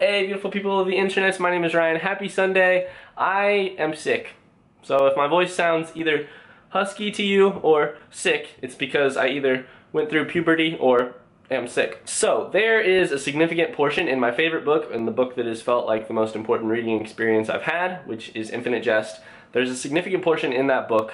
Hey beautiful people of the internet, my name is Ryan. Happy Sunday. I am sick. So if my voice sounds either husky to you or sick, it's because I either went through puberty or am sick. So there is a significant portion in my favorite book, and the book that has felt like the most important reading experience I've had, which is Infinite Jest. There's a significant portion in that book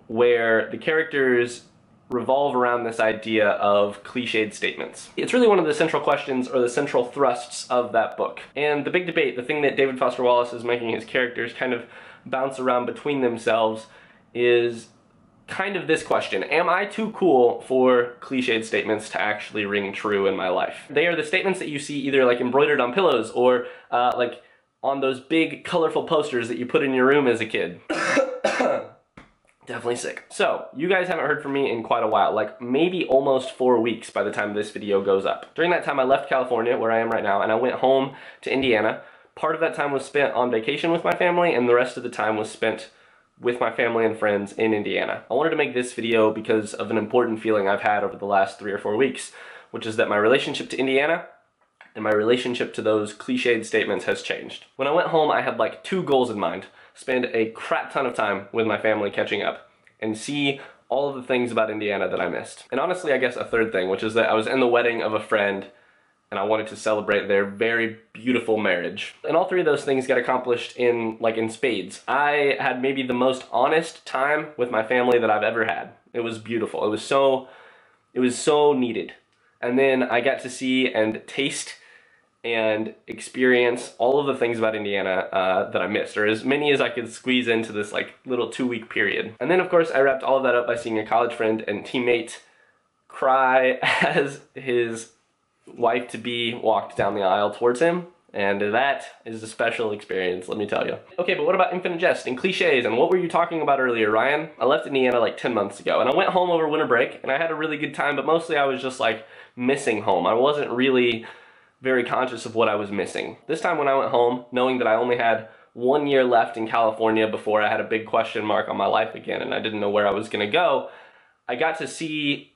where the characters revolve around this idea of cliched statements. It's really one of the central questions or the central thrusts of that book. And the big debate, the thing that David Foster Wallace is making his characters kind of bounce around between themselves, is kind of this question: am I too cool for cliched statements to actually ring true in my life? They are the statements that you see either like embroidered on pillows or like on those big colorful posters that you put in your room as a kid. Definitely sick. So, you guys haven't heard from me in quite a while, like maybe almost 4 weeks by the time this video goes up. During that time I left California, where I am right now, and I went home to Indiana. Part of that time was spent on vacation with my family, and the rest of the time was spent with my family and friends in Indiana. I wanted to make this video because of an important feeling I've had over the last 3 or 4 weeks, which is that my relationship to Indiana and my relationship to those cliched statements has changed. When I went home, I had like 2 goals in mind: spend a crap ton of time with my family catching up, and see all of the things about Indiana that I missed. And honestly, I guess a third thing, which is that I was in the wedding of a friend, and I wanted to celebrate their very beautiful marriage. And all 3 of those things got accomplished in spades. I had maybe the most honest time with my family that I've ever had. It was beautiful. It was so needed. And then I got to see and taste and experience all of the things about Indiana that I missed, or as many as I could squeeze into this little 2-week period. And then of course I wrapped all of that up by seeing a college friend and teammate cry as his wife-to-be walked down the aisle towards him, and that is a special experience, let me tell you. Okay, but what about Infinite Jest and cliches, and what were you talking about earlier, Ryan? I left Indiana like 10 months ago, and I went home over winter break, and I had a really good time, but mostly I was just missing home. I wasn't really very conscious of what I was missing. This time when I went home, knowing that I only had 1 year left in California before I had a big question mark on my life again and I didn't know where I was gonna go, I got to see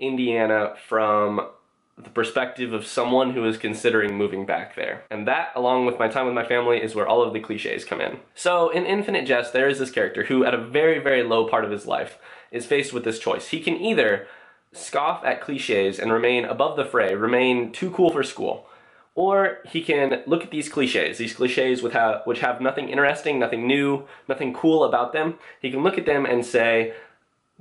Indiana from the perspective of someone who is considering moving back there. And that, along with my time with my family, is where all of the cliches come in. So in Infinite Jest, there is this character who, at a very, very low part of his life, is faced with this choice. He can either scoff at cliches and remain above the fray, remain too cool for school, or he can look at these cliches which have nothing interesting, nothing new, nothing cool about them. He can look at them and say,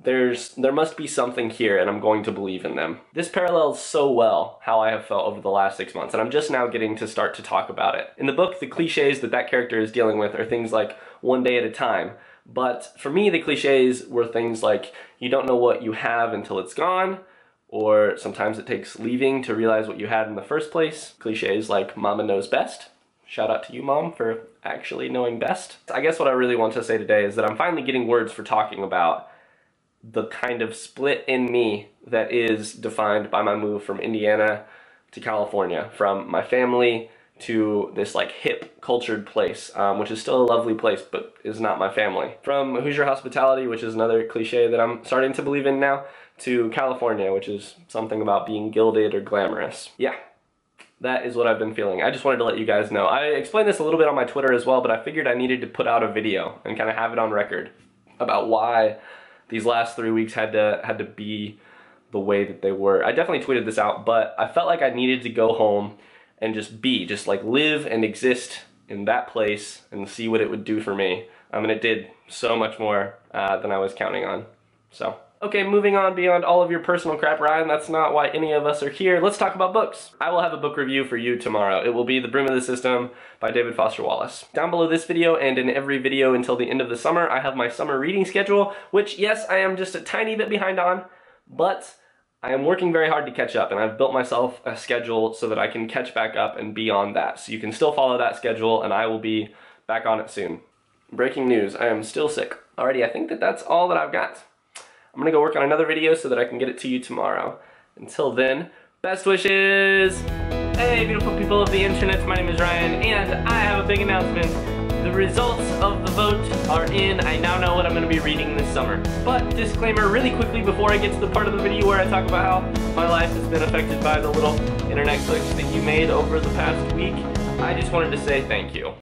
there must be something here and I'm going to believe in them. This parallels so well how I have felt over the last 6 months, and I'm just now getting to start to talk about it. In the book, the cliches that character is dealing with are things like one day at a time. But for me, the cliches were things like, you don't know what you have until it's gone, or sometimes it takes leaving to realize what you had in the first place. Cliches like mama knows best. Shout out to you, Mom, for actually knowing best. I guess what I really want to say today is that I'm finally getting words for talking about the kind of split in me that is defined by my move from Indiana to California, from my family to this hip, cultured place, which is still a lovely place, but is not my family. From Hoosier hospitality, which is another cliche that I'm starting to believe in now, to California, which is something about being gilded or glamorous. Yeah, that is what I've been feeling. I just wanted to let you guys know. I explained this a little bit on my Twitter as well, but I figured I needed to put out a video and kind of have it on record about why these last 3 weeks had to be the way that they were. I definitely tweeted this out, but I felt like I needed to go home and just live and exist in that place and see what it would do for me. I mean, it did so much more than I was counting on, so. Okay, moving on beyond all of your personal crap, Ryan, that's not why any of us are here. Let's talk about books. I will have a book review for you tomorrow. It will be The Broom of the System by David Foster Wallace. Down below this video and in every video until the end of the summer, I have my summer reading schedule, which, yes, I am just a tiny bit behind on, but I am working very hard to catch up, and I've built myself a schedule so that I can catch back up and be on that. So you can still follow that schedule, and I will be back on it soon. Breaking news, I am still sick. Alrighty, I think that's all that I've got. I'm gonna go work on another video so that I can get it to you tomorrow. Until then, best wishes! Hey beautiful people of the internet, my name is Ryan, and I have a big announcement. The results of the vote are in. I now know what I'm going to be reading this summer. But disclaimer really quickly before I get to the part of the video where I talk about how my life has been affected by the little internet glitch that you made over the past week. I just wanted to say thank you.